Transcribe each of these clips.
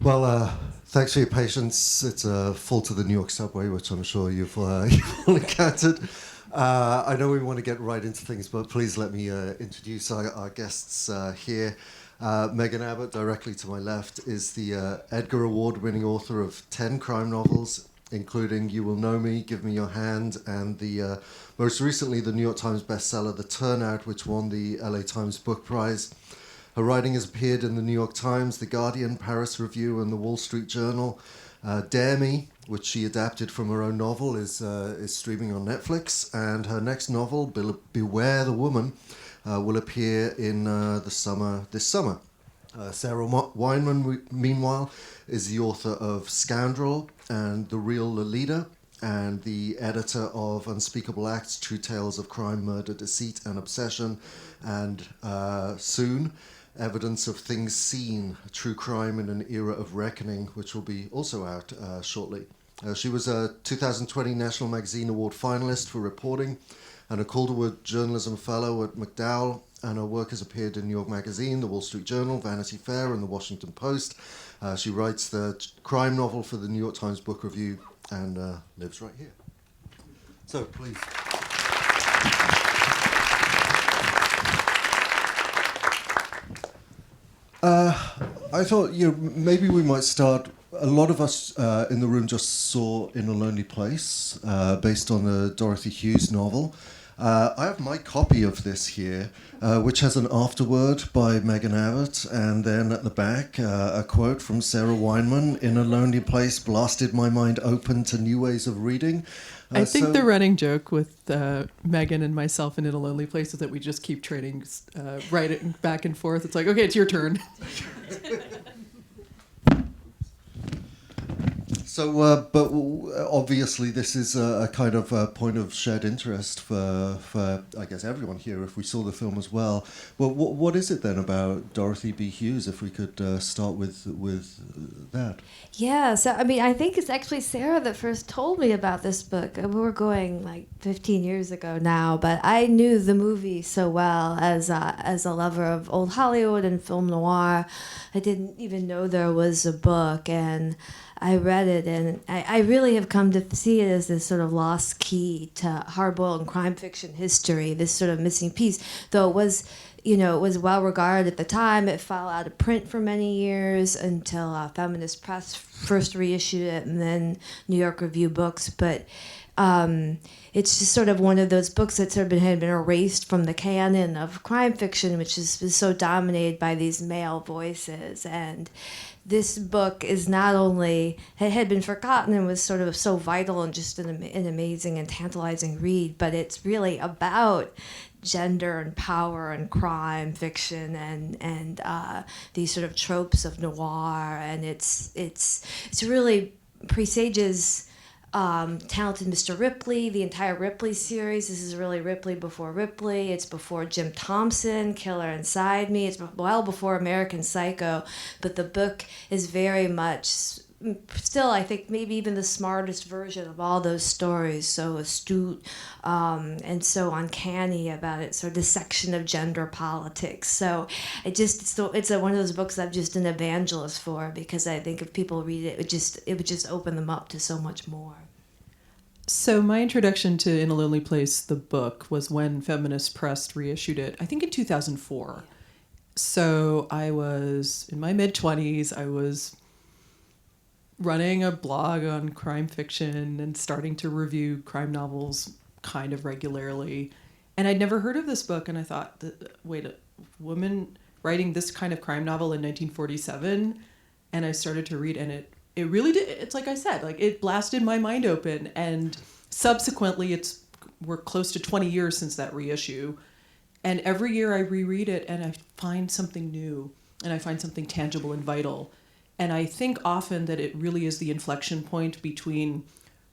Well, thanks for your patience. It's full to the New York subway, which I'm sure you've all encountered. I know we want to get right into things, but please let me introduce our guests here. Megan Abbott, directly to my left, is the Edgar Award-winning author of 10 crime novels, including You Will Know Me, Give Me Your Hand, and the most recently the New York Times bestseller, The Turnout, which won the LA Times Book Prize. Her writing has appeared in the New York Times, The Guardian, Paris Review, and the Wall Street Journal. Dare Me, which she adapted from her own novel, is streaming on Netflix. And her next novel, Beware the Woman, will appear in this summer. Sarah Weinman, meanwhile, is the author of Scoundrel and The Real Lolita, and the editor of Unspeakable Acts, True Tales of Crime, Murder, Deceit, and Obsession, and soon, Evidence of Things Seen, True Crime in an Era of Reckoning, which will be also out shortly. She was a 2020 National Magazine Award finalist for reporting and a Calderwood Journalism Fellow at McDowell, and her work has appeared in New York Magazine, The Wall Street Journal, Vanity Fair, and The Washington Post. She writes the crime novel for the New York Times Book Review and lives right here. So, please. I thought, maybe we might start. A lot of us in the room just saw In a Lonely Place, based on the Dorothy Hughes novel. I have my copy of this here, which has an afterword by Megan Abbott, and then at the back, a quote from Sarah Weinman, In a Lonely Place blasted my mind open to new ways of reading. I think the running joke with Megan and myself in a Lonely Place is that we just keep trading writing back and forth. It's like, okay, it's your turn. So, but obviously this is a kind of a point of shared interest for I guess everyone here if we saw the film as well. Well, what is it then about Dorothy B. Hughes, if we could start with that? Yeah, so I mean, I think it's actually Sarah that first told me about this book. We were going like 15 years ago now, but I knew the movie so well as a lover of old Hollywood and film noir. I didn't even know there was a book, and I read it, and I really have come to see it as this sort of lost key to hard-boiled and crime fiction history, this sort of missing piece, though it was well regarded at the time. It fell out of print for many years until Feminist Press first reissued it, and then New York Review Books. But it's just sort of one of those books that sort of had been erased from the canon of crime fiction, which is so dominated by these male voices. And this book is not only had been forgotten and was sort of so vital and just an amazing and tantalizing read, but it's really about gender and power and crime fiction and these sort of tropes of noir, and it's really presages Talented Mr. Ripley, the entire Ripley series. This is really Ripley before Ripley. It's before Jim Thompson, Killer Inside Me. It's well before American Psycho, but the book is very much still, I think, maybe even the smartest version of all those stories, so astute and so uncanny about its sort of dissection of gender politics. So it's one of those books I'm just an evangelist for, because I think if people read it, it would just open them up to so much more. So my introduction to In a Lonely Place, the book, was when Feminist Press reissued it, I think in 2004. So I was in my mid-20s. I was running a blog on crime fiction and starting to review crime novels kind of regularly. And I'd never heard of this book, and I thought, wait, a woman writing this kind of crime novel in 1947? And I started to read, and it really did. It's like I said, like it blasted my mind open. And subsequently, we're close to 20 years since that reissue. And every year I reread it, and I find something new, and I find something tangible and vital. And I think often that it really is the inflection point between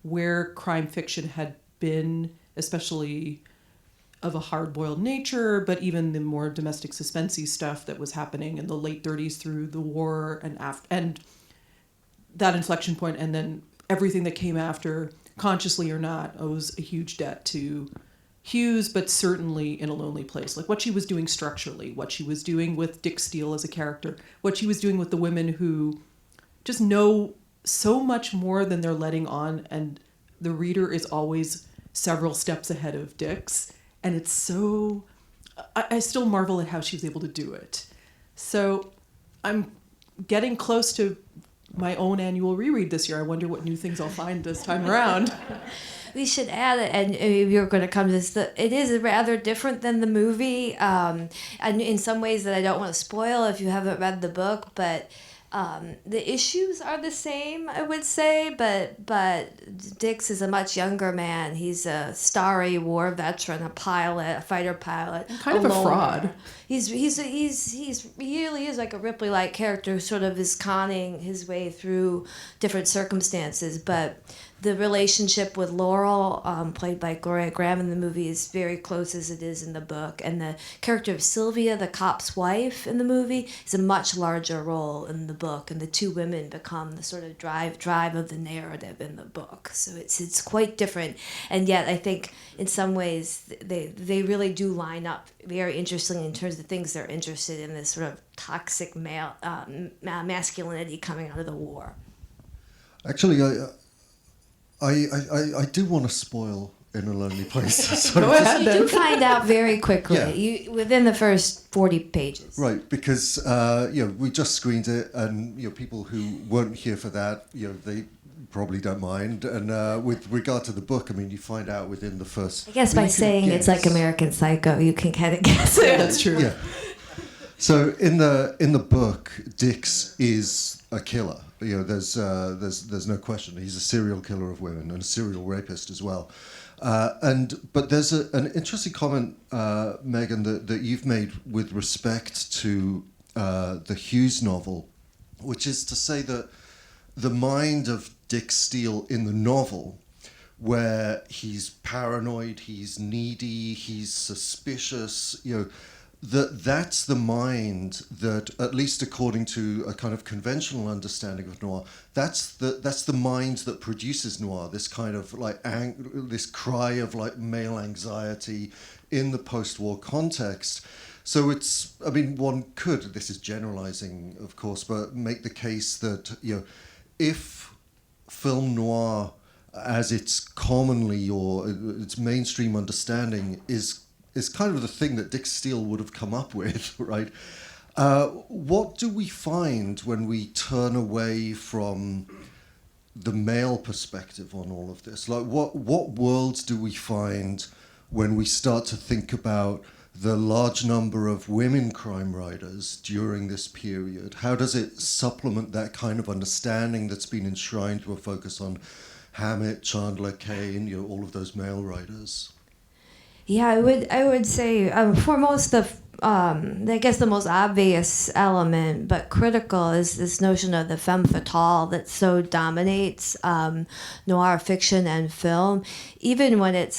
where crime fiction had been, especially of a hard-boiled nature, but even the more domestic suspensey stuff that was happening in the late 30s through the war and after, and that inflection point, and then everything that came after, consciously or not, owes a huge debt to Hughes, but certainly In a Lonely Place. Like what she was doing structurally, what she was doing with Dick Steele as a character, what she was doing with the women who just know so much more than they're letting on, and the reader is always several steps ahead of Dix, and it's so... I still marvel at how she was able to do it. So I'm getting close to my own annual reread this year. I wonder what new things I'll find this time around. We should add it, and you're going to come to this. It is rather different than the movie, and in some ways that I don't want to spoil if you haven't read the book. But the issues are the same, I would say. But Dix is a much younger man. He's a starry war veteran, a pilot, a fighter pilot, And kind of a fraud. He really is like a Ripley-like character who sort of is conning his way through different circumstances. But the relationship with Laurel, played by Gloria Graham in the movie, is very close as it is in the book. And the character of Sylvia, the cop's wife in the movie, is a much larger role in the book. And the two women become the sort of drive of the narrative in the book. So it's quite different. And yet I think in some ways they really do line up very interestingly in terms of things they're interested in, this sort of toxic male masculinity coming out of the war. Actually, I do want to spoil In a Lonely Place. Go ahead, You then. do find out very quickly, Yeah. within the first 40 pages. Right, because we just screened it, and people who weren't here for that, they probably don't mind. And with regard to the book, I mean, you find out within the first. I guess by saying it's like American Psycho, you can kind of guess it. Yeah, that's true. Yeah. So in the book, Dix is a killer. There's no question. He's a serial killer of women and a serial rapist as well. But there's an interesting comment, Megan, that you've made with respect to the Hughes novel, which is to say that the mind of Dick Steele in the novel, where he's paranoid, he's needy, he's suspicious, that's the mind that, at least according to a kind of conventional understanding of noir, that's the mind that produces noir. This kind of this cry of male anxiety in the post-war context. So one could, this is generalizing, of course, but make the case that if film noir, as it's commonly or its mainstream understanding, is kind of the thing that Dick Steele would have come up with, right? What do we find when we turn away from the male perspective on all of this? What worlds do we find when we start to think about the large number of women crime writers during this period? How does it supplement that kind of understanding that's been enshrined through a focus on Hammett, Chandler, Kane, all of those male writers? Yeah, I would say foremost I guess the most obvious element, but critical, is this notion of the femme fatale that so dominates noir fiction and film, even when it's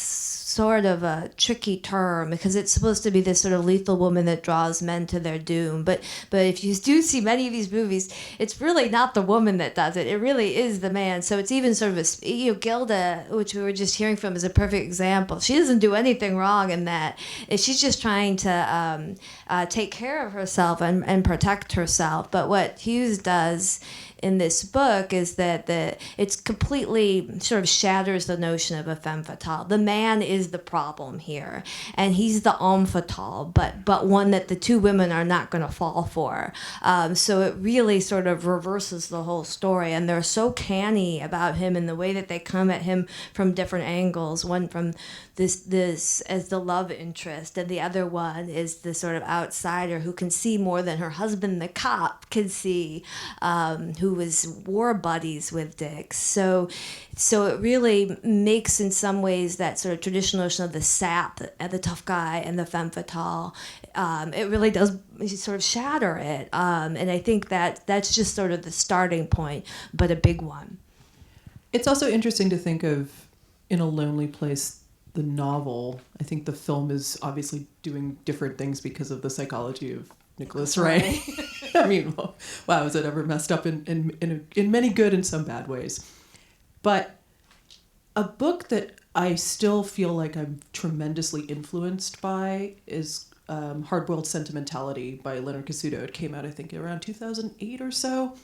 sort of a tricky term because it's supposed to be this sort of lethal woman that draws men to their doom. But if you do see many of these movies, it's really not the woman that does it. It really is the man. So it's even sort of Gilda, which we were just hearing from, is a perfect example. She doesn't do anything wrong in that. She's just trying to take care of herself and protect herself. But what Hughes does in this book is that it's completely sort of shatters the notion of a femme fatale. The man is the problem here, and he's the homme fatale, but one that the two women are not going to fall for. So it really sort of reverses the whole story, and they're so canny about him in the way that they come at him from different angles. One from this as the love interest, and the other one is the sort of outsider who can see more than her husband, the cop, can see, who was war buddies with Dick. So it really makes, in some ways, that sort of traditional notion of the sap, the tough guy, and the femme fatale. It really does sort of shatter it, and I think that's just sort of the starting point, but a big one. It's also interesting to think of In a Lonely Place, the novel. I think the film is obviously doing different things because of the psychology of Nicholas Ray. I mean, wow, is it ever messed up in many good and some bad ways? But a book that I still feel like I'm tremendously influenced by is Hard-Boiled Sentimentality by Leonard Cassuto. It came out, I think, around 2008 or so.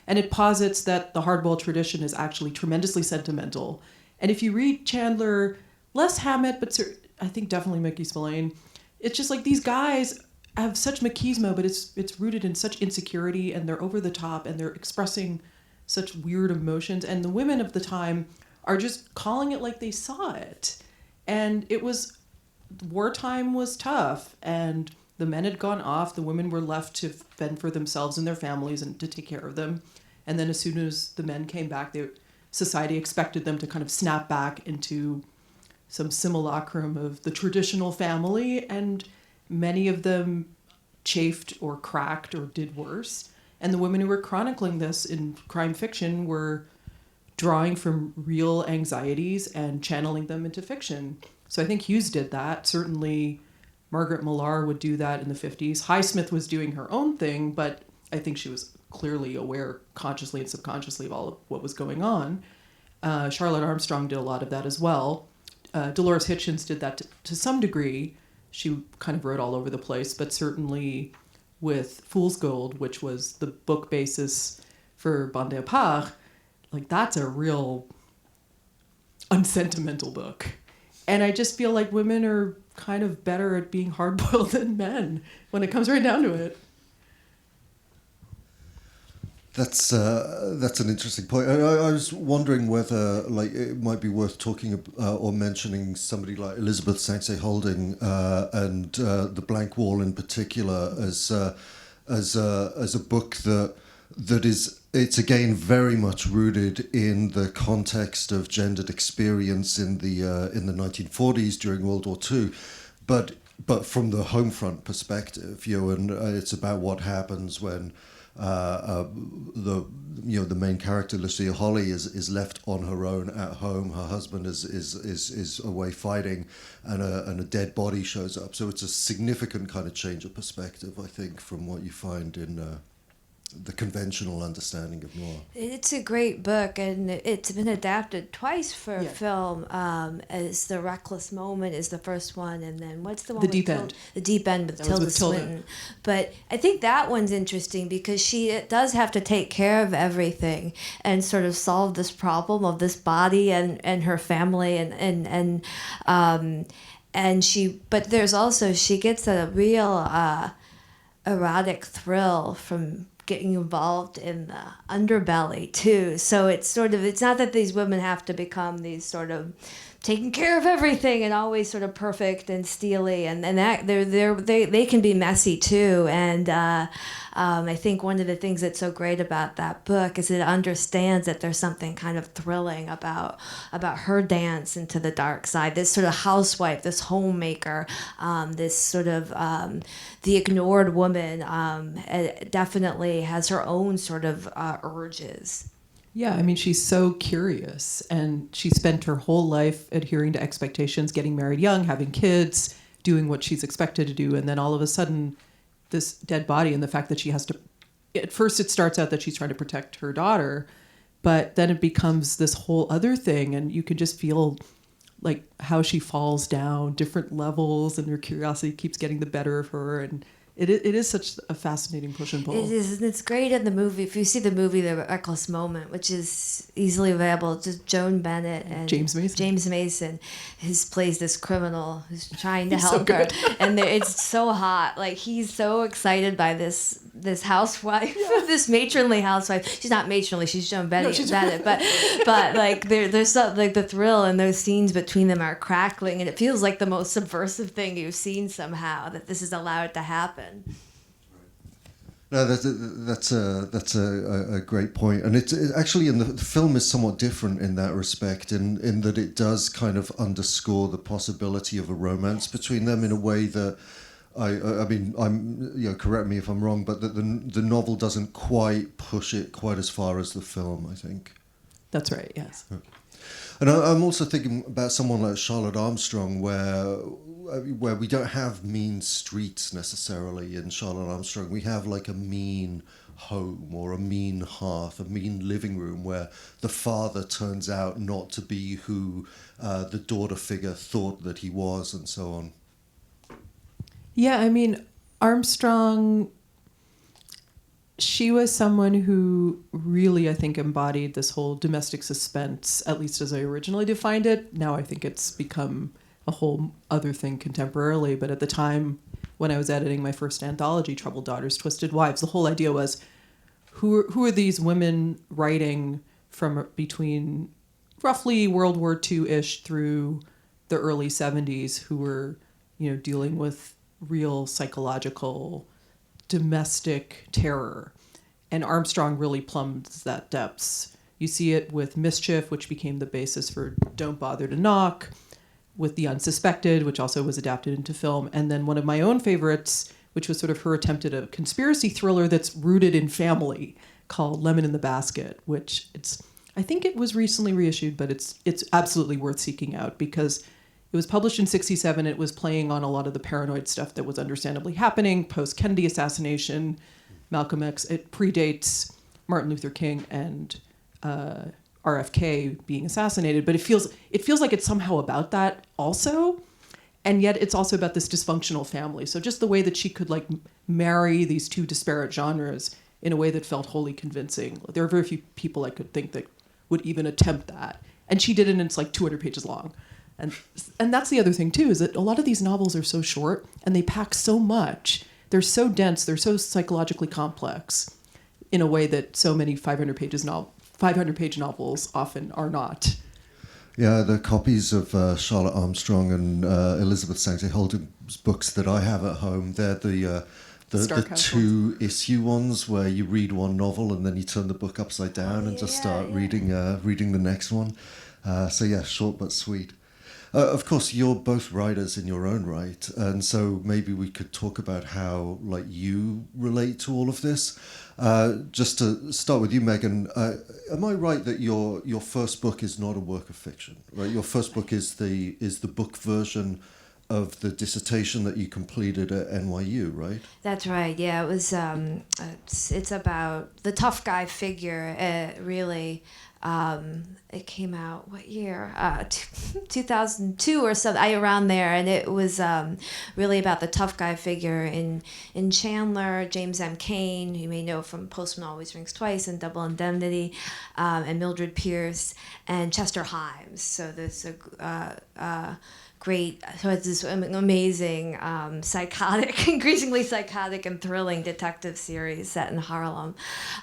And it posits that the hardball tradition is actually tremendously sentimental. And if you read Chandler, less Hammett, but I think definitely Mickey Spillane, it's just like these guys have such machismo, but it's rooted in such insecurity, and they're over the top, and they're expressing such weird emotions. And the women of the time are just calling it like they saw it. And wartime was tough, and the men had gone off. The women were left to fend for themselves and their families and to take care of them. And then as soon as the men came back, society expected them to kind of snap back into some simulacrum of the traditional family. And many of them chafed or cracked or did worse. And the women who were chronicling this in crime fiction were drawing from real anxieties and channeling them into fiction. So I think Hughes did that. Certainly Margaret Millar would do that in the 50s. Highsmith was doing her own thing, but I think she was clearly aware consciously and subconsciously of all of what was going on. Charlotte Armstrong did a lot of that as well. Dolores Hitchens did that to some degree. She kind of wrote all over the place, but certainly with Fool's Gold, which was the book basis for Bande à part, like that's a real unsentimental book. And I just feel like women are kind of better at being hard-boiled than men when it comes right down to it. That's an interesting point. I was wondering whether it might be worth talking or mentioning somebody like Elizabeth Sangsay Holding and The Blank Wall in particular as a book that is, it's again very much rooted in the context of gendered experience in the 1940s during World War II, but from the home front perspective, and it's about what happens when the main character Lucille Holly is left on her own at home. Her husband is away fighting, and a dead body shows up. So it's a significant kind of change of perspective, I think, from what you find in the conventional understanding of noir. It's a great book, and it's been adapted twice for film. As The Reckless Moment is the first one, and then what's the one? The Deep End. The Deep End with Tilda Swinton. But I think that one's interesting because she does have to take care of everything and sort of solve this problem of this body and her family and she. But there's also, she gets a real erotic thrill from getting involved in the underbelly too. So it's not that these women have to become these sort of taking care of everything and always sort of perfect and steely, and that they can be messy too. And I think one of the things that's so great about that book is it understands that there's something kind of thrilling about her dance into the dark side. This sort of housewife, this homemaker, this sort of the ignored woman definitely has her own sort of urges. Yeah, I mean, she's so curious, and she spent her whole life adhering to expectations, getting married young, having kids, doing what she's expected to do, and then all of a sudden, this dead body and the fact that she has to... At first, it starts out that she's trying to protect her daughter, but then it becomes this whole other thing, and you can just feel like how she falls down different levels, and her curiosity keeps getting the better of her, and it is such a fascinating push and pull. It is, and it's great in the movie. If you see the movie The Reckless Moment, which is easily available, just Joan Bennett and James Mason, who plays this criminal who's trying to He's so help her, good. and it's so hot. Like, he's so excited by this housewife, this matronly housewife. She's not matronly; she's Joan Bennett. But like there's so, like the thrill and those scenes between them are crackling, and it feels like the most subversive thing you've seen somehow, that this is allowed to happen. No, that's a great point, and it's actually in the film is somewhat different in that respect, in that it does kind of underscore the possibility of a romance between them in a way that I mean, correct me if I'm wrong, but that the novel doesn't quite push it quite as far as the film, I think. That's right. Yes. And I'm also thinking about someone like Charlotte Armstrong, where we don't have mean streets necessarily in Charlotte Armstrong. We have like a mean home or a mean hearth, a mean living room where the father turns out not to be who the daughter figure thought that he was, and so on. Yeah, I mean, Armstrong She was someone who really, I think, embodied this whole domestic suspense, at least as I originally defined it. Now I think it's become a whole other thing contemporarily. But at the time when I was editing my first anthology, Troubled Daughters, Twisted Wives, the whole idea was, who are these women writing from between roughly World War II-ish through the early 70s who were, dealing with real psychological domestic terror. And Armstrong really plumbs that depths. You see it with Mischief, which became the basis for Don't Bother to Knock, with The Unsuspected, which also was adapted into film. And then one of my own favorites, which was sort of her attempt at a conspiracy thriller that's rooted in family, called Lemon in the Basket, which I think it was recently reissued, but it's absolutely worth seeking out because it was published in 1967. It was playing on a lot of the paranoid stuff that was understandably happening post-Kennedy assassination, Malcolm X. It predates Martin Luther King and RFK being assassinated, but it feels like it's somehow about that also. And yet it's also about this dysfunctional family. So just the way that she could marry these two disparate genres in a way that felt wholly convincing. There are very few people I could think that would even attempt that. And she did it, and it's 200 pages long. And that's the other thing too, is that a lot of these novels are so short and they pack so much. They're so dense, they're so psychologically complex in a way that so many 500-page novels often are not. Yeah, the copies of Charlotte Armstrong and Elizabeth Sankey Holden's books that I have at home, they're the 2-issue ones where you read one novel and then you turn the book upside down and just start reading the next one. So yeah, short but sweet. Of course, you're both writers in your own right, and so maybe we could talk about how you relate to all of this. Just to start with you, Megan, am I right that your first book is not a work of fiction? Right, your first book is the book version of the dissertation that you completed at NYU, right? That's right. Yeah, it was. It's about the tough guy figure. Really, it came out what year? 2002 or something, around there, and it was really about the tough guy figure in Chandler, James M. Cain, who you may know from Postman Always Rings Twice and Double Indemnity, and Mildred Pierce and Chester Himes. So there's great, so it's this amazing, psychotic, increasingly psychotic and thrilling detective series set in Harlem.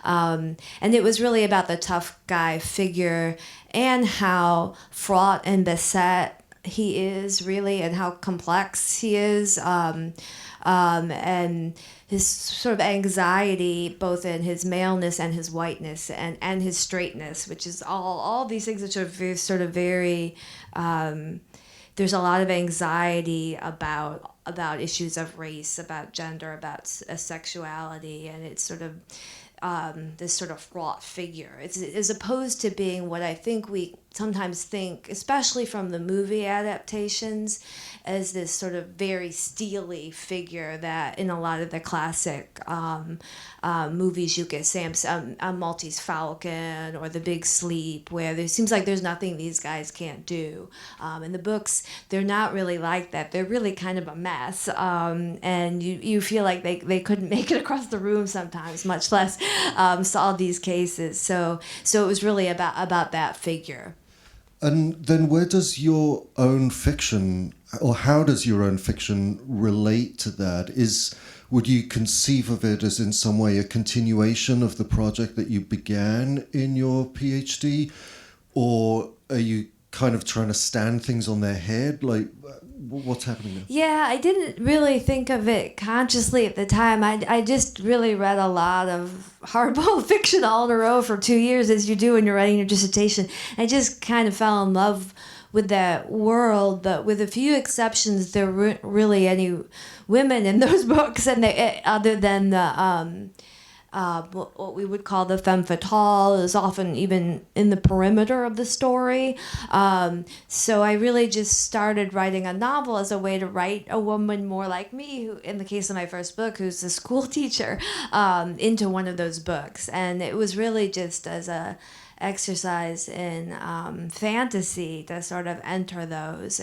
And it was really about the tough guy figure and how fraught and beset he is, really, and how complex he is. And his sort of anxiety, both in his maleness and his whiteness and his straightness, which is all these things that are sort of very... there's a lot of anxiety about issues of race, about gender, about sexuality, and it's sort of this sort of fraught figure. It's as opposed to being what I think we sometimes think, especially from the movie adaptations, as this sort of very steely figure that in a lot of the classic movies you get, Maltese Falcon or The Big Sleep, where there seems like there's nothing these guys can't do. In the books, they're not really like that. They're really kind of a mess, and you feel like they couldn't make it across the room sometimes, much less solve these cases. So it was really about that figure. And then where does your own fiction, or how does your own fiction relate to that? Would you conceive of it as in some way a continuation of the project that you began in your PhD? Or are you kind of trying to stand things on their head? What's happening there? Yeah, I didn't really think of it consciously at the time. I just really read a lot of hardboiled fiction all in a row for 2 years, as you do when you're writing your dissertation. I just kind of fell in love with that world, but with a few exceptions, there weren't really any women in those books, and other than the what we would call the femme fatale is often even in the perimeter of the story. So I really just started writing a novel as a way to write a woman more like me, who, in the case of my first book, who's a school teacher, into one of those books. And it was really just as a exercise in fantasy to sort of enter those.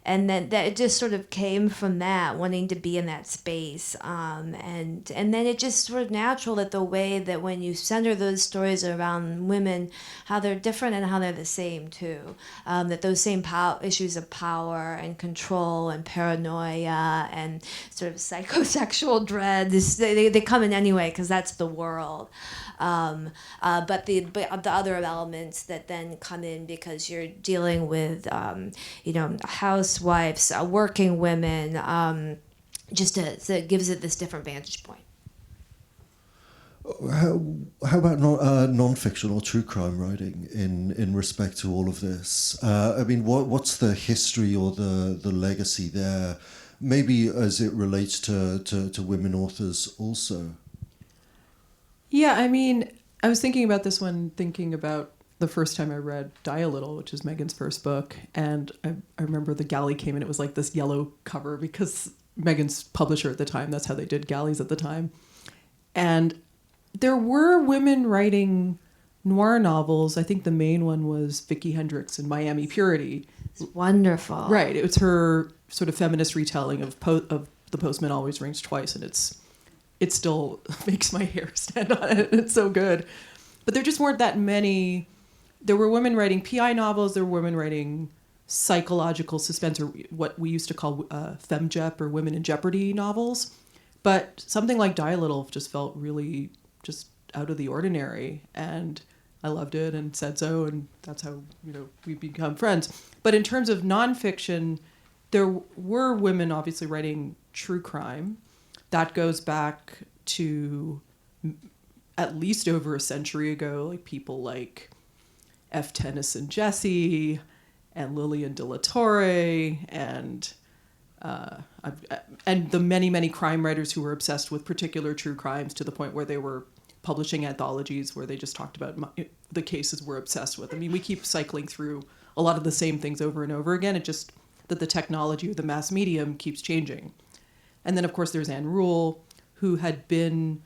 and then that it just sort of came from that, wanting to be in that space, and then it just sort of natural that the way that when you center those stories around women, how they're different and how they're the same too, that those same issues of power and control and paranoia and sort of psychosexual dread, they come in anyway because that's the world. But the other elements that then come in because you're dealing with housewives, working women, so it gives it this different vantage point. How about non-fiction or true crime writing in respect to all of this? I mean, what's the history or the legacy there? Maybe as it relates to women authors also. Yeah, I mean, I was thinking about this one, thinking about the first time I read Die a Little, which is Megan's first book. And I remember the galley came and it was like this yellow cover because Megan's publisher at the time, that's how they did galleys at the time. And there were women writing noir novels. I think the main one was Vicki Hendricks in Miami Purity. It's wonderful. Right. It was her sort of feminist retelling of The Postman Always Rings Twice, and it still makes my hair stand on it. It's so good. But there just weren't that many. There were women writing PI novels. There were women writing psychological suspense, or what we used to call femjep, or women in jeopardy novels. But something like Die a Little just felt really just out of the ordinary. And I loved it and said so. And that's how, we become friends. But in terms of nonfiction, there were women obviously writing true crime. That goes back to at least over a century ago, like people like F. Tennyson Jesse and Lillian de la Torre and the many, many crime writers who were obsessed with particular true crimes to the point where they were publishing anthologies where they just talked about the cases we're obsessed with. I mean, we keep cycling through a lot of the same things over and over again. It just that the technology or the mass medium keeps changing. And then, of course, there's Anne Rule, who had been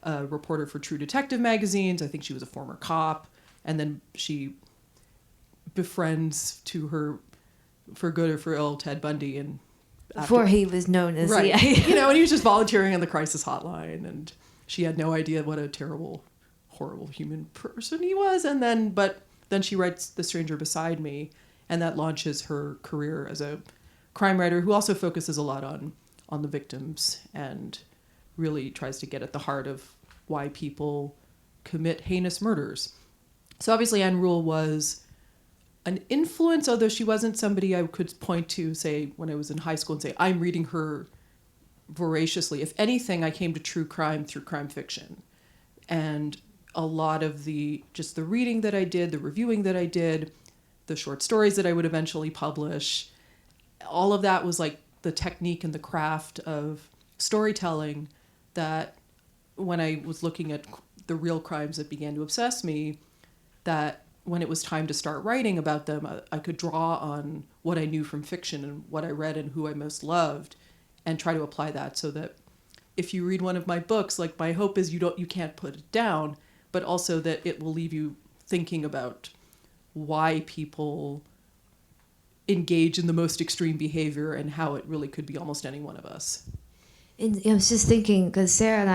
a reporter for True Detective magazines. I think she was a former cop. And then she befriends, to her, for good or for ill, Ted Bundy. And before he was known as... Right. And he was just volunteering on the crisis hotline. And she had no idea what a terrible, horrible human person he was. But then she writes The Stranger Beside Me. And that launches her career as a crime writer who also focuses a lot on the victims and really tries to get at the heart of why people commit heinous murders. So obviously Anne Rule was an influence, although she wasn't somebody I could point to, say, when I was in high school and say, I'm reading her voraciously. If anything, I came to true crime through crime fiction. And a lot of the reading that I did, the reviewing that I did, the short stories that I would eventually publish, all of that was like the technique and the craft of storytelling that when I was looking at the real crimes that began to obsess me, that when it was time to start writing about them, I could draw on what I knew from fiction and what I read and who I most loved and try to apply that so that if you read one of my books, like my hope is you can't put it down, but also that it will leave you thinking about why people engage in the most extreme behavior and how it really could be almost any one of us. And I was just thinking, because Sarah and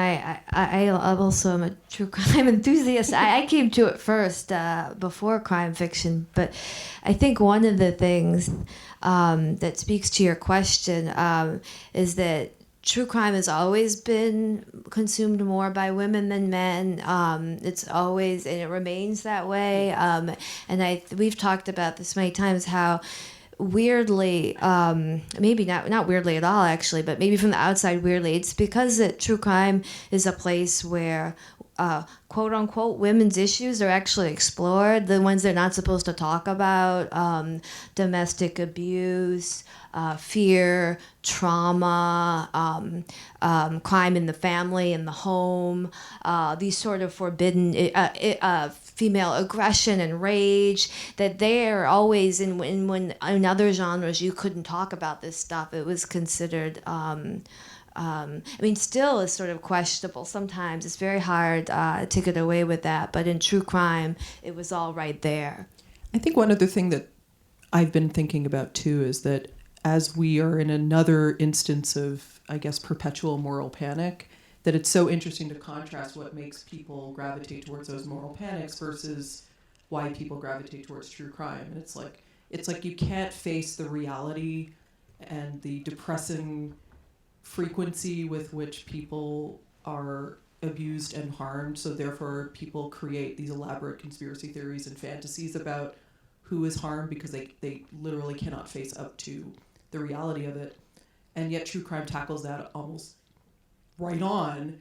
I also am a true crime enthusiast. I came to it first before crime fiction, but I think one of the things that speaks to your question is that true crime has always been consumed more by women than men. It's always, and it remains that way. And we've talked about this many times, how weirdly, maybe not weirdly at all actually, but maybe from the outside weirdly, it's because that true crime is a place where quote unquote women's issues are actually explored, the ones they're not supposed to talk about, domestic abuse, fear, trauma, crime in the family, in the home, these sort of forbidden female aggression and rage, that they're always when in other genres you couldn't talk about this stuff. It was considered still is sort of questionable sometimes. It's very hard to get away with that, but in true crime it was all right there. I think one other thing that I've been thinking about too is that as we are in another instance of, I guess, perpetual moral panic, that it's so interesting to contrast what makes people gravitate towards those moral panics versus why people gravitate towards true crime. And it's like you can't face the reality and the depressing frequency with which people are abused and harmed. So therefore, people create these elaborate conspiracy theories and fantasies about who is harmed because they literally cannot face up to the reality of it. And yet true crime tackles that almost right on.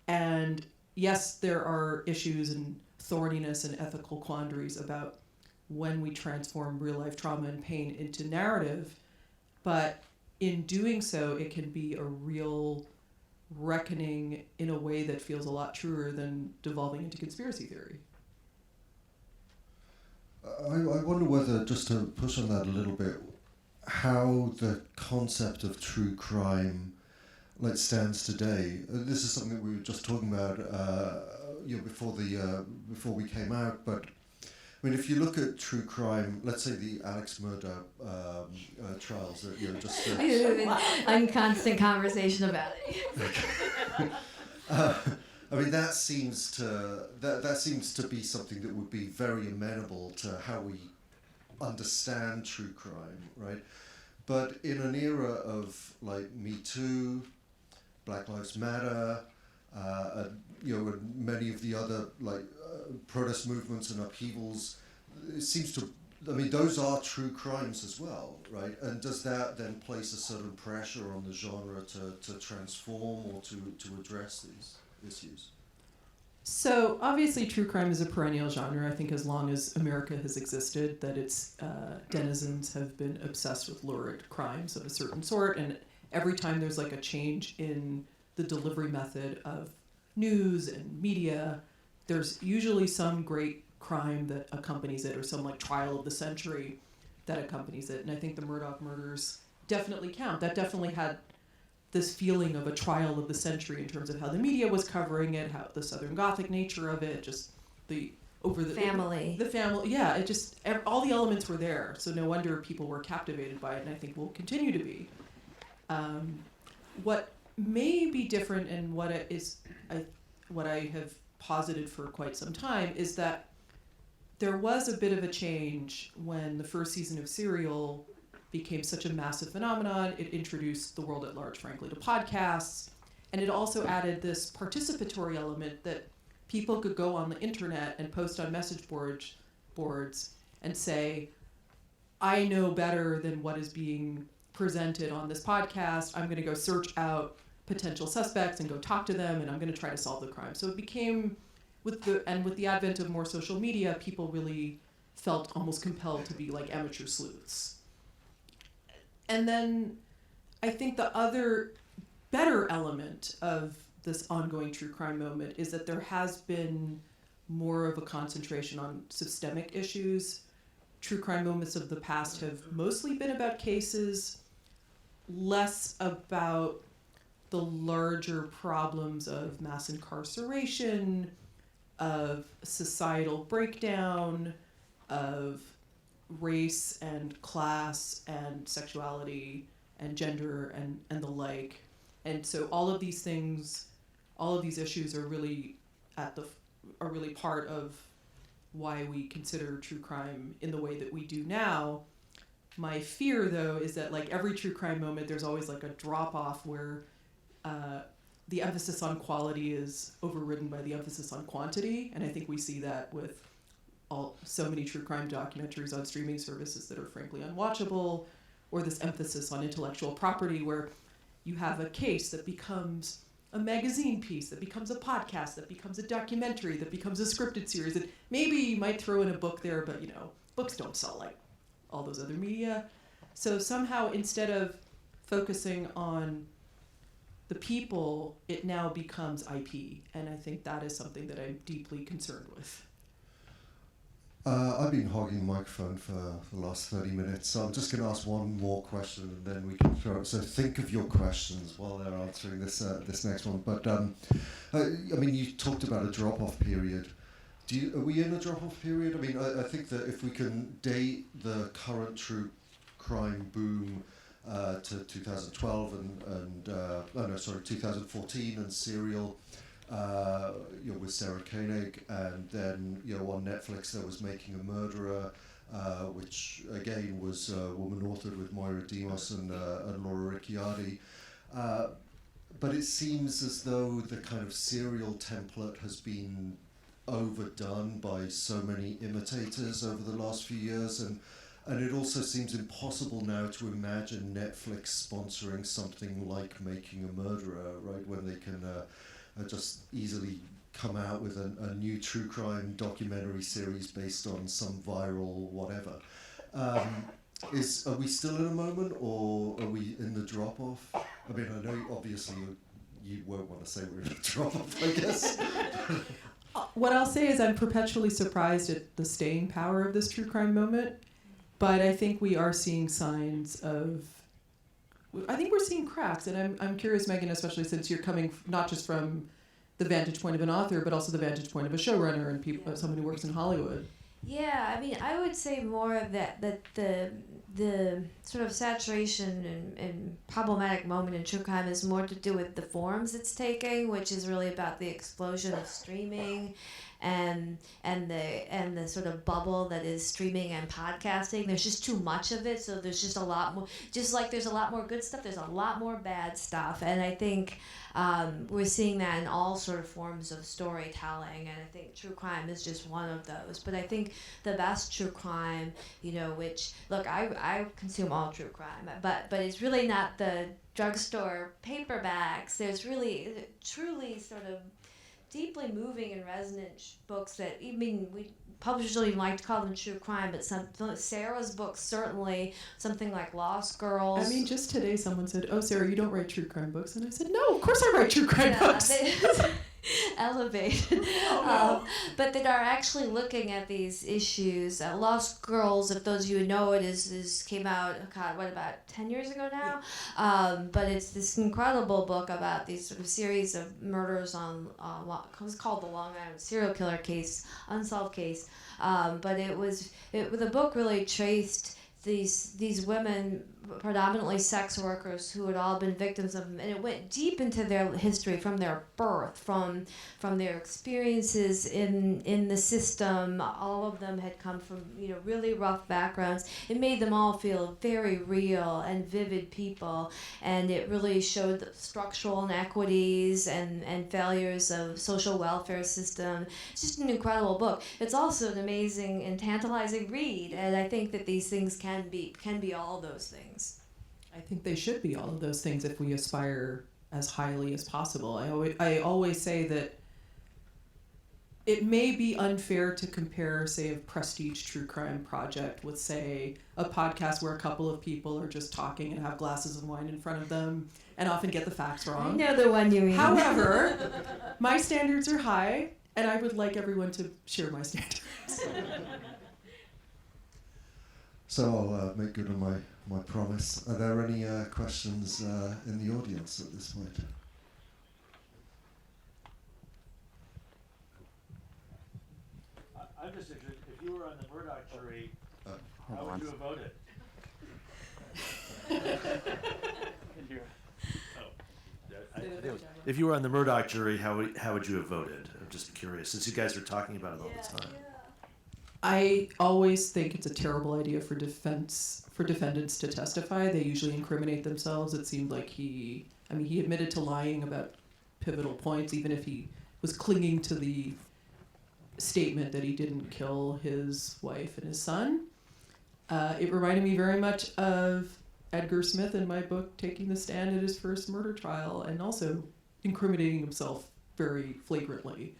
And yes, there are issues and thorniness and ethical quandaries about when we transform real life trauma and pain into narrative, but in doing so, it can be a real reckoning in a way that feels a lot truer than devolving into conspiracy theory. I wonder whether, just to push on that a little bit, how the concept of true crime stands today. This is something that we were just talking about before we came out, but I mean, if you look at true crime, let's say the Alex Murdaugh trials, that just in constant conversation about it. I mean, that seems to be something that would be very amenable to how we understand true crime, right? But in an era of like Me Too, Black Lives Matter, and many of the other protest movements and upheavals, it seems to, I mean, those are true crimes as well, right? And does that then place a certain pressure on the genre to transform or to address these issues? So obviously true crime is a perennial genre. I think as long as America has existed, that its denizens have been obsessed with lurid crimes of a certain sort. And every time there's like a change in the delivery method of news and media, there's usually some great crime that accompanies it, or some like trial of the century that accompanies it. And I think the Murdaugh murders definitely count. That definitely had this feeling of a trial of the century in terms of how the media was covering it, how the Southern Gothic nature of it, just the family, yeah, it just, all the elements were there. So no wonder people were captivated by it, and I think will continue to be. What may be different, and what I have posited for quite some time, is that there was a bit of a change when the first season of Serial became such a massive phenomenon. It introduced the world at large, frankly, to podcasts, and it also added this participatory element that people could go on the internet and post on message boards and say, I know better than what is being presented on this podcast. I'm going to go search out potential suspects and go talk to them, and I'm going to try to solve the crime. So it became, with the advent of more social media, people really felt almost compelled to be like amateur sleuths. And then I think the other better element of this ongoing true crime moment is that there has been more of a concentration on systemic issues. True crime moments of the past have mostly been about cases, less about the larger problems of mass incarceration, of societal breakdown, of race and class and sexuality and gender and the like. And so all of these things, all of these issues are really part of why we consider true crime in the way that we do now. My fear, though, is that like every true crime moment, there's always like a drop off where the emphasis on quality is overridden by the emphasis on quantity. And I think we see that with so many true crime documentaries on streaming services that are frankly unwatchable, or this emphasis on intellectual property where you have a case that becomes a magazine piece, that becomes a podcast, that becomes a documentary, that becomes a scripted series, that maybe you might throw in a book there, but books don't sell like all those other media. So somehow, instead of focusing on the people, it now becomes IP, and I think that is something that I'm deeply concerned with. I've been hogging the microphone for the last 30 minutes, so I'm just going to ask one more question, and then we can throw it. So think of your questions while they're answering this next one. But I mean, you talked about a drop-off period. Are we in a drop-off period? I mean, I think that if we can date the current true crime boom to 2012 and 2014 and Serial, with Sarah Koenig, and then on Netflix there was Making a Murderer, which again was a woman authored with Moira Demos and Laura Ricciardi. But it seems as though the kind of Serial template has been overdone by so many imitators over the last few years, and it also seems impossible now to imagine Netflix sponsoring something like Making a Murderer, right, when they can just easily come out with a new true crime documentary series based on some viral whatever. Are we still in a moment, or are we in the drop-off? I mean, I know obviously you won't want to say we're in a drop-off, I guess. What I'll say is I'm perpetually surprised at the staying power of this true crime moment, but I think we are seeing signs of... I think we're seeing cracks, and I'm curious, Megan, especially since you're coming not just from the vantage point of an author, but also the vantage point of a showrunner and someone who works in Hollywood. Yeah, I mean, I would say more that the sort of saturation and problematic moment in true crime is more to do with the forms it's taking, which is really about the explosion of streaming and the sort of bubble that is streaming and podcasting. There's just too much of it, so there's just a lot more. Just like there's a lot more good stuff, there's a lot more bad stuff, and I think we're seeing that in all sort of forms of storytelling, and I think true crime is just one of those. But I think the best true crime, which, look, I consume all true crime, but it's really not the drugstore paperbacks. There's really, truly sort of deeply moving and resonant books that, publishers don't even like to call them true crime, but Sarah's books, certainly, something like Lost Girls. I mean, just today someone said, "Oh, Sarah, you don't write true crime books," and I said, "No, of course I write true crime books." Elevated. But that are actually looking at these issues. Lost Girls, if those of you who know it, is came out, about 10 years ago now? But it's this incredible book about these sort of series of murders on, it's called the Long Island Serial Killer Case, unsolved case. But the book really traced these women, predominantly sex workers, who had all been victims of them, and it went deep into their history, from their birth, from their experiences in the system. All of them had come from really rough backgrounds. It made them all feel very real and vivid people, and it really showed the structural inequities and failures of social welfare system. It's just an incredible book. It's also an amazing and tantalizing read, and I think that these things can be all those things. I think they should be all of those things if we aspire as highly as possible. I always say that it may be unfair to compare, say, a prestige true crime project with, say, a podcast where a couple of people are just talking and have glasses of wine in front of them and often get the facts wrong. I know the one you mean. However, my standards are high, and I would like everyone to share my standards. So I'll make good on my promise. Are there any questions in the audience at this point? I'm just interested, if you were on the Murdoch jury, how would you have voted? If you were on the Murdoch jury, how would you have voted? I'm just curious, since you guys are talking about it all the time. I always think it's a terrible idea for defendants to testify. They usually incriminate themselves. It seemed like he admitted to lying about pivotal points, even if he was clinging to the statement that he didn't kill his wife and his son. It reminded me very much of Edgar Smith in my book, taking the stand at his first murder trial and also incriminating himself very flagrantly.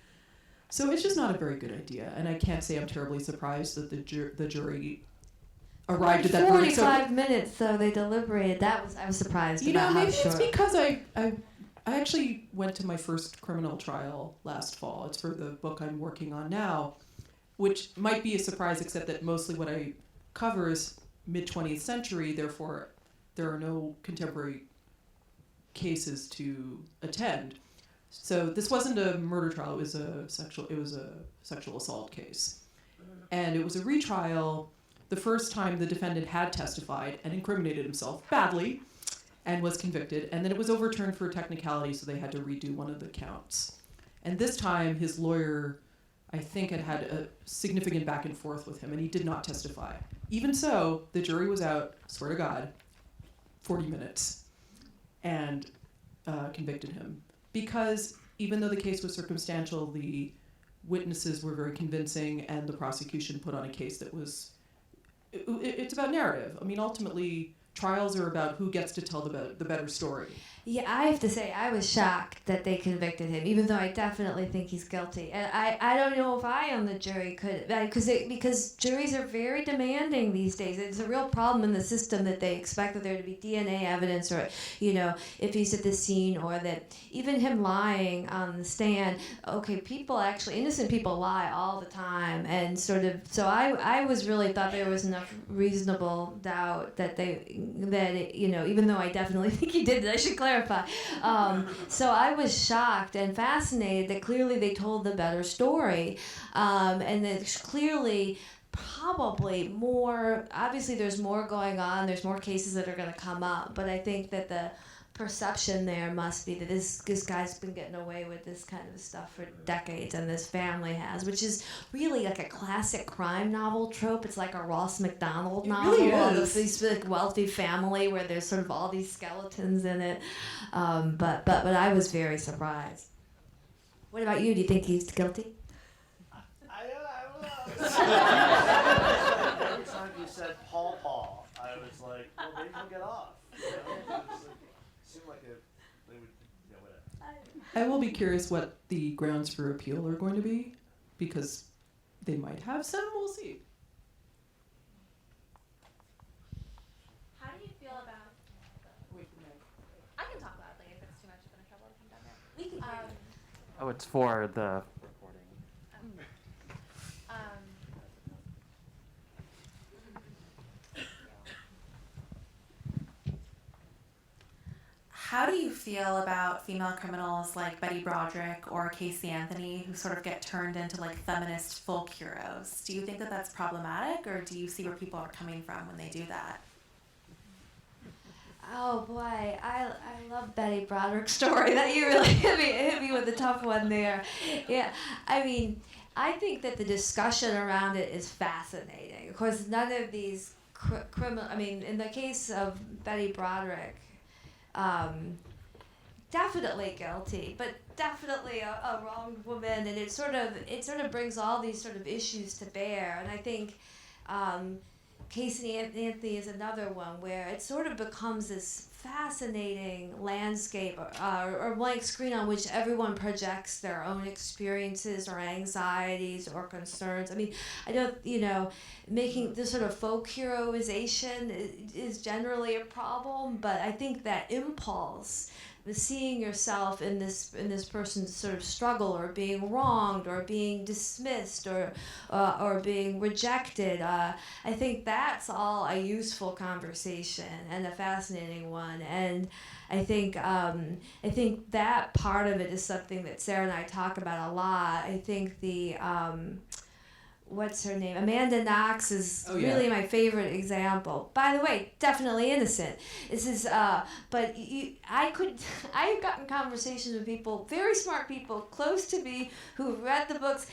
So it's just not a very good idea, and I can't say I'm terribly surprised that the jury arrived at that verdict. 45 minutes, though, they deliberated. I was surprised about how maybe short. it's because I actually went to my first criminal trial last fall. It's for the book I'm working on now, which might be a surprise, except that mostly what I cover is mid-20th century, therefore there are no contemporary cases to attend. So this wasn't a murder trial, it was a sexual assault case. And it was a retrial The first time the defendant had testified and incriminated himself badly and was convicted, and then it was overturned for a technicality, so they had to redo one of the counts. And this time, his lawyer, I think, had a significant back and forth with him, and he did not testify. Even so, the jury was out, swear to God, 40 minutes, and convicted him. Because even though the case was circumstantial, the witnesses were very convincing, and the prosecution put on a case that was, it's about narrative. I mean, ultimately, trials are about who gets to tell the better story. Yeah, I have to say, I was shocked that they convicted him, even though I definitely think he's guilty. And I don't know if I on the jury could, because juries are very demanding these days. It's a real problem in the system that they expect that there to be DNA evidence, or, you know, if he's at the scene, or that even him lying on the stand. Okay, people actually, innocent people lie all the time, and sort of, so I was really thought there was enough reasonable doubt that you know, even though I definitely think he did it, I should clarify. So I was shocked and fascinated that clearly they told the better story, and that clearly probably more, obviously there's more going on, there's more cases that are going to come up, but I think that the perception there must be that this guy's been getting away with this kind of stuff for decades, and this family has, which is really like a classic crime novel trope. It's like a Ross MacDonald novel. Really of is. this like wealthy family where there's sort of all these skeletons in it. But I was very surprised. What about you? Do you think he's guilty? I don't know. Every time you said Paul, I was like, well, maybe he'll get off. You know? It seemed like they would, you know, whatever. I will be curious what the grounds for appeal are going to be, because they might have some. We'll see. How do you feel about? I can talk loudly if it's too much of a trouble to come down there. We can hear you. Oh, it's for the recording. How do you feel about female criminals like Betty Broderick or Casey Anthony, who sort of get turned into like feminist folk heroes? Do you think that that's problematic, or do you see where people are coming from when they do that? Oh boy, I love Betty Broderick's story. That you really hit me with a tough one there. Yeah, I mean, I think that the discussion around it is fascinating. Of course, none of these criminal. I mean, in the case of Betty Broderick, definitely guilty, but definitely a wronged woman, and it sort of brings all these sort of issues to bear. And I think Casey Anthony is another one where it sort of becomes this fascinating landscape or blank screen on which everyone projects their own experiences or anxieties or concerns. I mean, I don't, you know, making this sort of folk heroization is generally a problem, but I think that impulse, seeing yourself in this person's sort of struggle, or being wronged, or being dismissed, or being rejected, I think that's all a useful conversation and a fascinating one. And I think that part of it is something that Sarah and I talk about a lot. I think the what's her name? Amanda Knox is really my favorite example. By the way, definitely innocent. This is, but I've gotten conversations with people, very smart people, close to me, who've read the books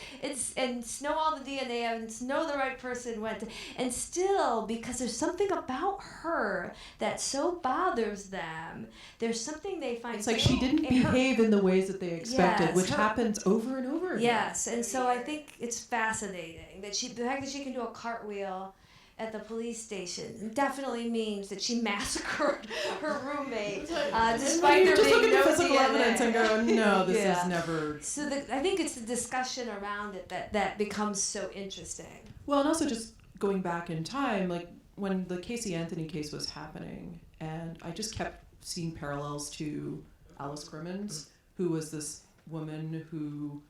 and know all the DNA evidence, know the right person went to, and still, because there's something about her that so bothers them, there's something they find. It's like she didn't behave in the ways that they expected, which happens over and over again. Yes, and so I think it's fascinating that the fact that she can do a cartwheel at the police station definitely means that she massacred her roommate, despite there just look being at no the physical DNA. evidence and go, no, this is never. So I think it's the discussion around it that becomes so interesting. Well, and also just going back in time, like when the Casey Anthony case was happening, and I just kept seeing parallels to Alice Crimmins, who was this woman who,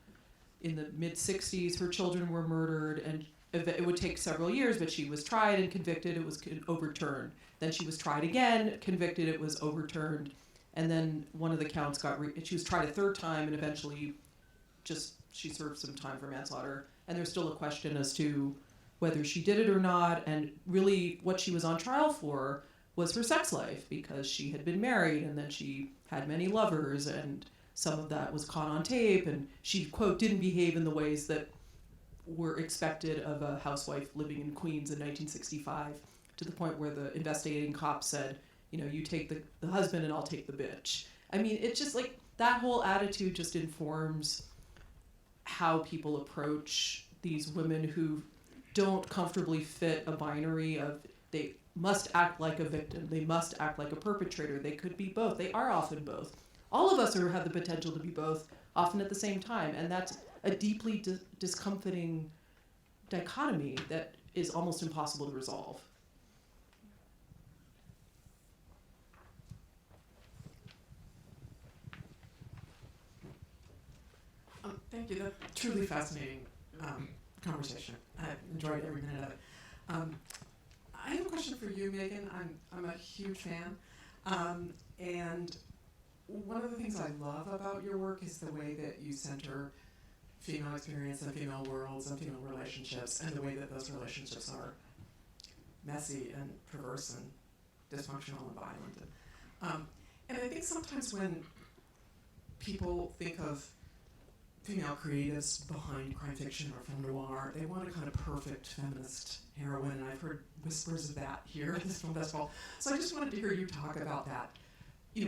in the mid-'60s, her children were murdered, and it would take several years, but she was tried and convicted. It was overturned. Then she was tried again, convicted. It was overturned. And then one of the counts she was tried a third time, and eventually she served some time for manslaughter. And there's still a question as to whether she did it or not. And really what she was on trial for was her sex life, because she had been married and then she had many lovers, and some of that was caught on tape, and she, quote, didn't behave in the ways that were expected of a housewife living in Queens in 1965, to the point where the investigating cops said, you know, you take the husband and I'll take the bitch. I mean, it's just like that whole attitude just informs how people approach these women who don't comfortably fit a binary of they must act like a victim, they must act like a perpetrator. They could be both. They are often both. All of us have the potential to be both, often at the same time, and that's a deeply discomforting dichotomy that is almost impossible to resolve. Thank you. That's truly fascinating conversation. I've enjoyed every minute of it. I have a question for you, Megan. I'm a huge fan, and one of the things I love about your work is the way that you center female experience and female worlds and female relationships, and the way that those relationships are messy and perverse and dysfunctional and violent. And I think sometimes when people think of female creatives behind crime fiction or film noir, they want a kind of perfect feminist heroine, and I've heard whispers of that here at this film festival. So I just wanted to hear you talk about that,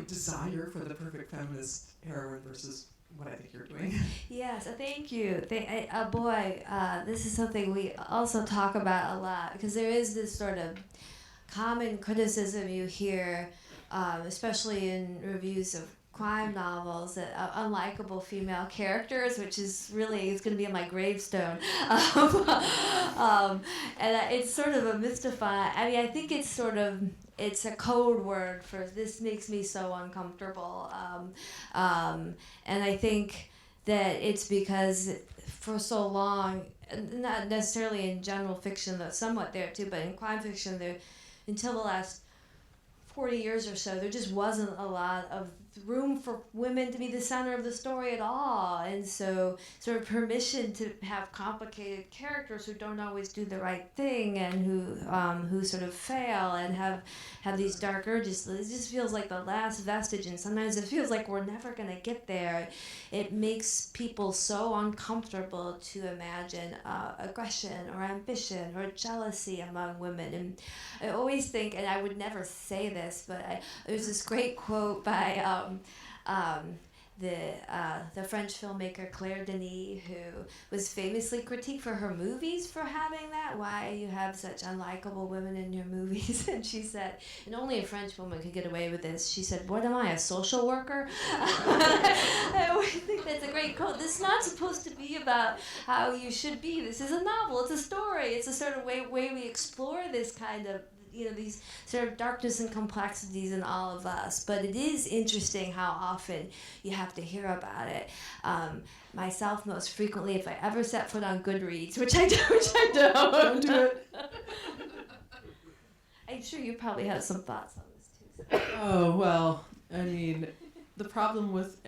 desire for the perfect feminist heroine versus what I think you're doing. Yes, thank you. This is something we also talk about a lot, because there is this sort of common criticism you hear, especially in reviews of crime novels, that unlikable female characters, which is really, it's going to be on my gravestone. And it's sort of a mystifying, I think it's a code word for this makes me so uncomfortable. And I think that it's because for so long, not necessarily in general fiction, though somewhat there too, but in crime fiction, until the last 40 years or so, there just wasn't a lot of room for women to be the center of the story at all, and so sort of permission to have complicated characters who don't always do the right thing, and who sort of fail and have these dark urges. It just feels like the last vestige, and sometimes it feels like we're never going to get there. It makes people so uncomfortable to imagine aggression or ambition or jealousy among women. And I always think, and I would never say this, but there's this great quote by the French filmmaker Claire Denis, who was famously critiqued for her movies for having that. Why you have such unlikable women in your movies? And she said, and only a French woman could get away with this. She said, "What am I, a social worker?" I always think that's a great quote. This is not supposed to be about how you should be. This is a novel. It's a story. It's a sort of way we explore this kind of, these sort of darkness and complexities in all of us. But it is interesting how often you have to hear about it. Myself, most frequently, if I ever set foot on Goodreads, which I don't. Don't do it. I'm sure you probably have some thoughts on this too. Oh, well, the problem with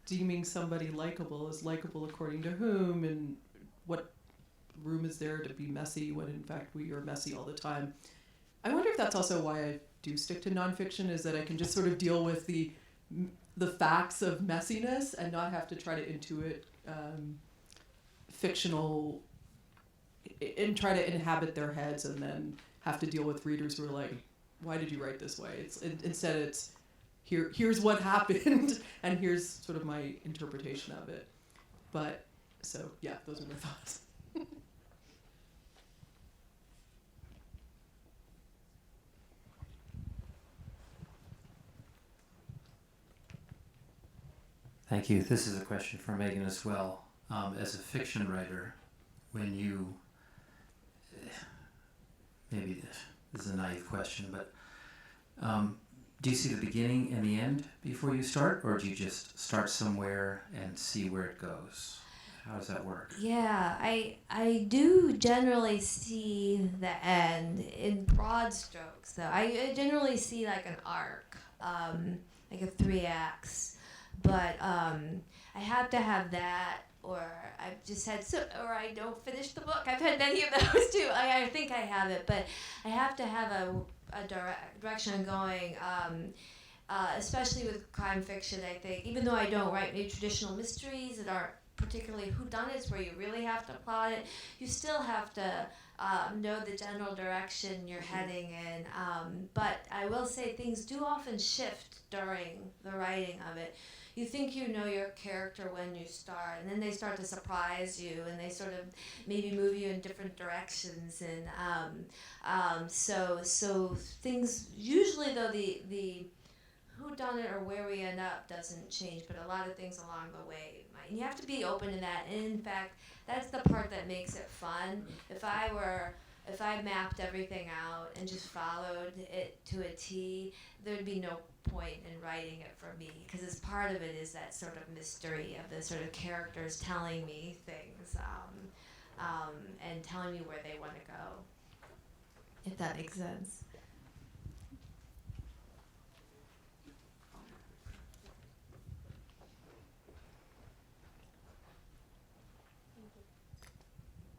deeming somebody likable is likable according to whom, and what room is there to be messy when in fact we are messy all the time. I wonder if that's also why I do stick to nonfiction, is that I can just sort of deal with the facts of messiness and not have to try to intuit fictional and try to inhabit their heads, and then have to deal with readers who are like, why did you write this way? Instead it's here's what happened and here's sort of my interpretation of it. But so yeah, those are my thoughts. Thank you. This is a question for Megan as well. As a fiction writer, when you, maybe this is a naive question, but do you see the beginning and the end before you start, or do you just start somewhere and see where it goes? How does that work? Yeah, I do generally see the end in broad strokes, though. I generally see like an arc, like a 3 acts. But I have to have that, or I've just had or I don't finish the book. I've had many of those too. I think I have it, but I have to have a direction I'm going. Especially with crime fiction, I think, even though I don't write any traditional mysteries that aren't particularly whodunits where you really have to plot it, you still have to know the general direction you're heading in. But I will say things do often shift during the writing of it. You think you know your character when you start, and then they start to surprise you, and they sort of maybe move you in different directions. And so things, usually though, the who done it or where we end up doesn't change, but a lot of things along the way might. And you have to be open to that. And in fact, that's the part that makes it fun. If I mapped everything out and just followed it to a T, there'd be no point in writing it for me, because as part of it is that sort of mystery of the sort of characters telling me things and telling me where they want to go, if that makes sense.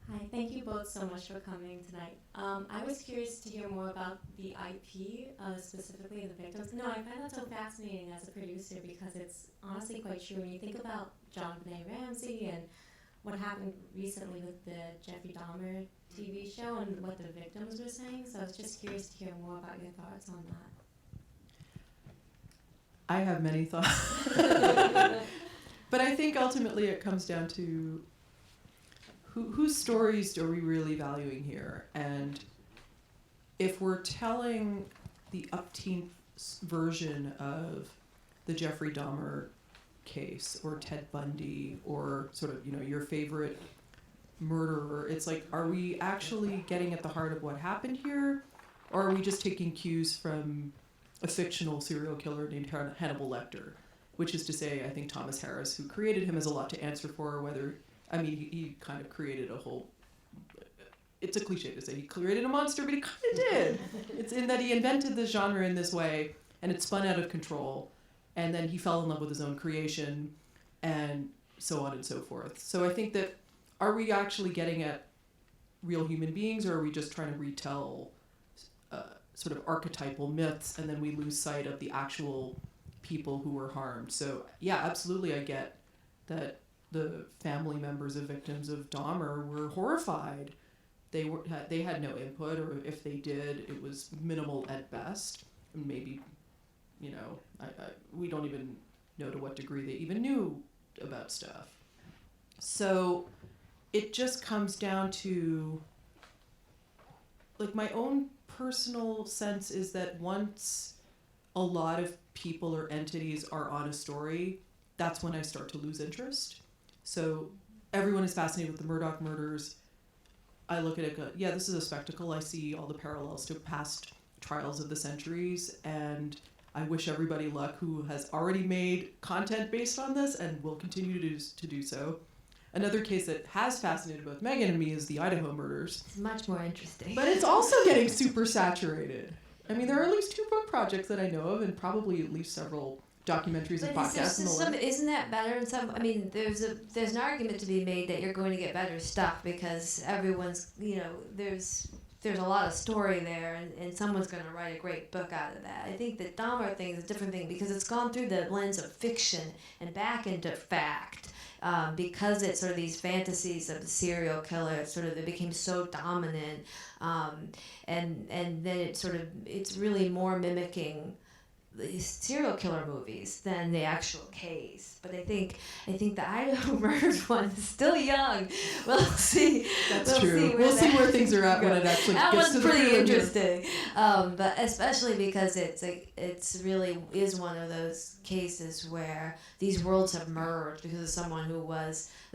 Hi, thank you both so much for coming tonight. I was curious to hear more about the IP, specifically the victims. No, I find that so fascinating as a producer because it's honestly quite true. When you think about John Benet Ramsey and what happened recently with the Jeffrey Dahmer TV show and what the victims were saying, so I was just curious to hear more about your thoughts on that. I have many thoughts. But I think ultimately it comes down to whose stories are we really valuing here? And if we're telling the upteen version of the Jeffrey Dahmer case or Ted Bundy or sort of, your favorite murderer, it's like, are we actually getting at the heart of what happened here? Or are we just taking cues from a fictional serial killer named Hannibal Lecter? Which is to say, I think Thomas Harris, who created him, has a lot to answer for, he kind of created a whole, it's a cliche to say he created a monster, but he kind of did. It's in that he invented this genre in this way, and it spun out of control, and then he fell in love with his own creation, and so on and so forth. So I think that, are we actually getting at real human beings, or are we just trying to retell sort of archetypal myths, and then we lose sight of the actual people who were harmed? So yeah, absolutely, I get that the family members of victims of Dahmer were horrified. They had no input, or if they did, it was minimal at best. And maybe, we don't even know to what degree they even knew about stuff. So it just comes down to, like, my own personal sense is that once a lot of people or entities are on a story, that's when I start to lose interest. So everyone is fascinated with the Murdoch murders. I look at it, go, yeah, this is a spectacle. I see all the parallels to past trials of the centuries, and I wish everybody luck who has already made content based on this and will continue to do so. Another case that has fascinated both Megan and me is the Idaho murders. It's much more interesting. But it's also getting super saturated. I mean, there are at least 2 book projects that I know of, and probably at least several documentaries and podcasts. Isn't that better? There's an argument to be made that you're going to get better stuff because everyone's, there's a lot of story there, and someone's going to write a great book out of that. I think the Dahmer thing is a different thing because it's gone through the lens of fiction and back into fact. Because it's sort of these fantasies of the serial killer, they became so dominant, and then it's really more mimicking the serial killer movies than the actual case. But I think the Idaho murders one is still young. We'll see. That's true. We'll see where things are at when it actually that gets one's to the pretty real interesting. But especially because it's really is one of those cases where these worlds have merged because of the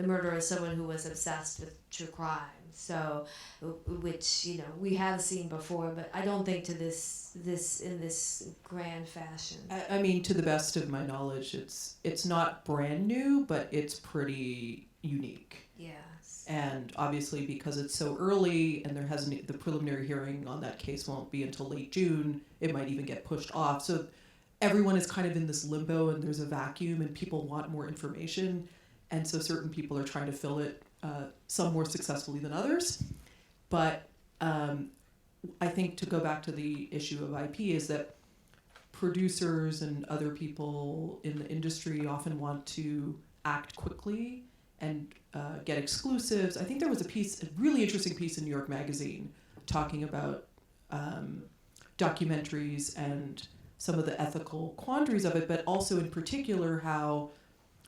murderer is someone who was obsessed with true crime. So, which we have seen before, but I don't think to this in this grand fashion. I mean, to the best of my knowledge, it's not brand new, but it's pretty unique. Yes. And obviously, because it's so early, and the preliminary hearing on that case won't be until late June. It might even get pushed off. So everyone is kind of in this limbo, and there's a vacuum, and people want more information. and so certain people are trying to fill it, some more successfully than others. But I think, to go back to the issue of IP, is that producers and other people in the industry often want to act quickly and get exclusives. I think there was a really interesting piece in New York Magazine talking about documentaries and some of the ethical quandaries of it, but also in particular how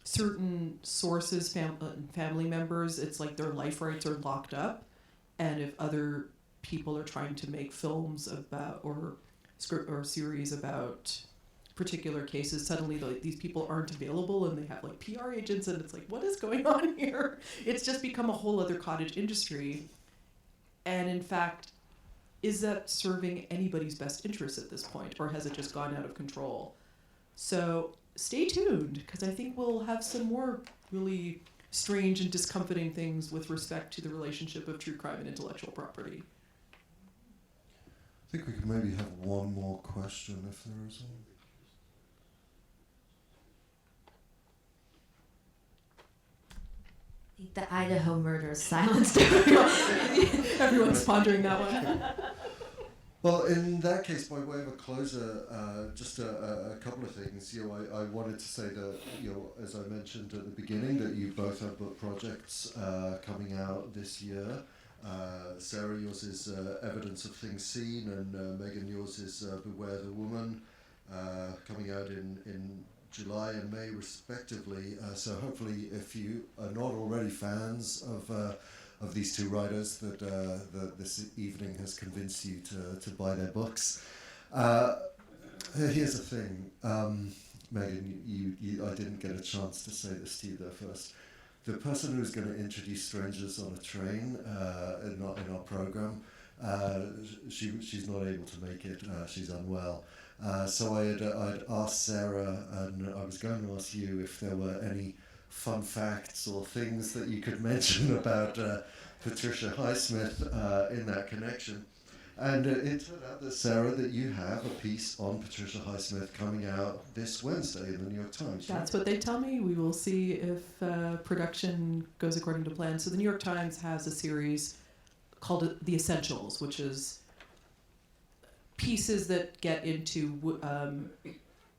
certain sources, family members, it's like their life rights are locked up, and if other people are trying to make films about or series about particular cases, suddenly these people aren't available and they have like PR agents, and it's like, what is going on here? It's just become a whole other cottage industry. And in fact, is that serving anybody's best interest at this point, or has it just gone out of control? So stay tuned, because I think we'll have some more really strange and discomforting things with respect to the relationship of true crime and intellectual property. I think we can maybe have one more question if there is one. I think the Idaho murders silenced Everyone's pondering that one. Well, in that case, by way of a closer, just a couple of things. I wanted to say that, as I mentioned at the beginning, that you both have book projects coming out this year. Sarah, yours is Evidence of Things Seen, and Megan, yours is Beware the Woman, coming out in July and May, respectively. So hopefully, if you are not already fans of these two writers, that this evening has convinced you to buy their books. Here's the thing, Megan, I didn't get a chance to say this to you there first. The person who's going to introduce strangers on a train, not in our program, she's not able to make it. She's unwell. So I'd asked Sarah, and I was going to ask you if there were any fun facts or things that you could mention about Patricia Highsmith in that connection. And it turned out that, Sarah, that you have a piece on Patricia Highsmith coming out this Wednesday in the New York Times. That's what they tell me. We will see if production goes according to plan. So the New York Times has a series called The Essentials, which is pieces that get into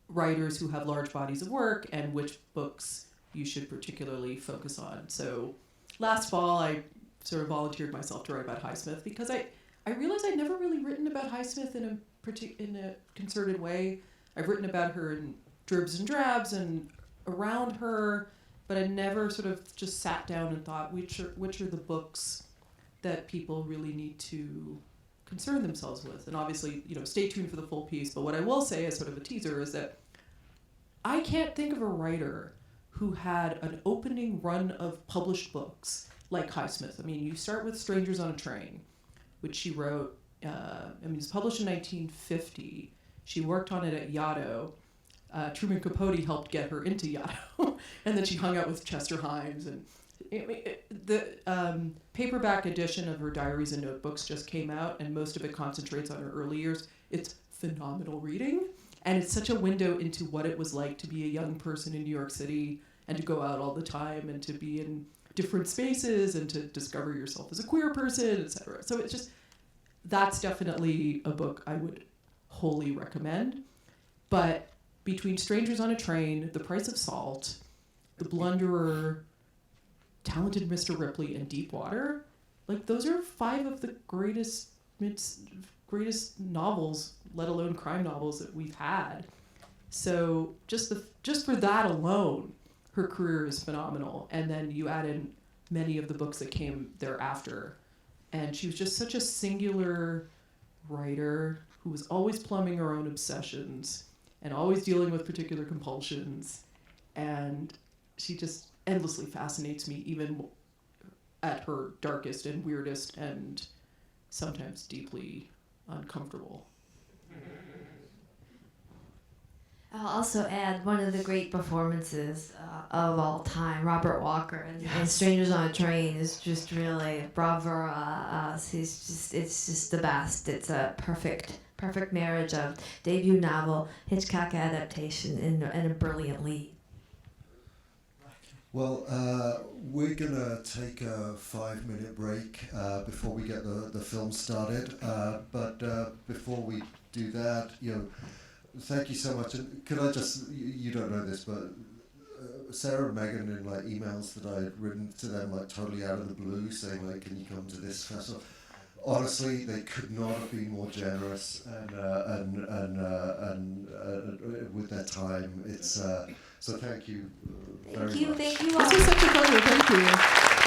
writers who have large bodies of work and which books you should particularly focus on. So last fall, I sort of volunteered myself to write about Highsmith because I realized I'd never really written about Highsmith in a concerted way. I've written about her in dribs and drabs and around her, but I never sort of just sat down and thought, which are the books that people really need to concern themselves with. And obviously, stay tuned for the full piece. But what I will say as sort of a teaser is that I can't think of a writer who had an opening run of published books like Highsmith. I mean, you start with Strangers on a Train, which she wrote, it was published in 1950. She worked on it at Yaddo. Truman Capote helped get her into Yaddo. And then she hung out with Chester Himes. And the paperback edition of her diaries and notebooks just came out, and most of it concentrates on her early years. It's phenomenal reading. And it's such a window into what it was like to be a young person in New York City and to go out all the time and to be in different spaces and to discover yourself as a queer person, etc. So it's just, that's definitely a book I would wholly recommend. But between Strangers on a Train, The Price of Salt, The Blunderer, Talented Mr. Ripley, and Deep Water, like those are 5 of the greatest novels, let alone crime novels, that we've had. So just for that alone, her career is phenomenal. And then you add in many of the books that came thereafter. And she was just such a singular writer who was always plumbing her own obsessions and always dealing with particular compulsions. And she just endlessly fascinates me, even at her darkest and weirdest and sometimes deeply uncomfortable. I'll also add one of the great performances of all time, Robert Walker in Strangers on a Train, is just really bravura. It's just the best. It's a perfect marriage of debut novel, Hitchcock adaptation, and a brilliant lead. Well, we're going to take a 5-minute break before we get the film started. But before we do that, thank you so much. And could I just, you don't know this, but Sarah and Megan in like emails that I had written to them like totally out of the blue saying like, can you come to this festival? Honestly, they could not have been more generous and with their time. It's so thank you very much. Thank you all. This was such a pleasure. Thank you.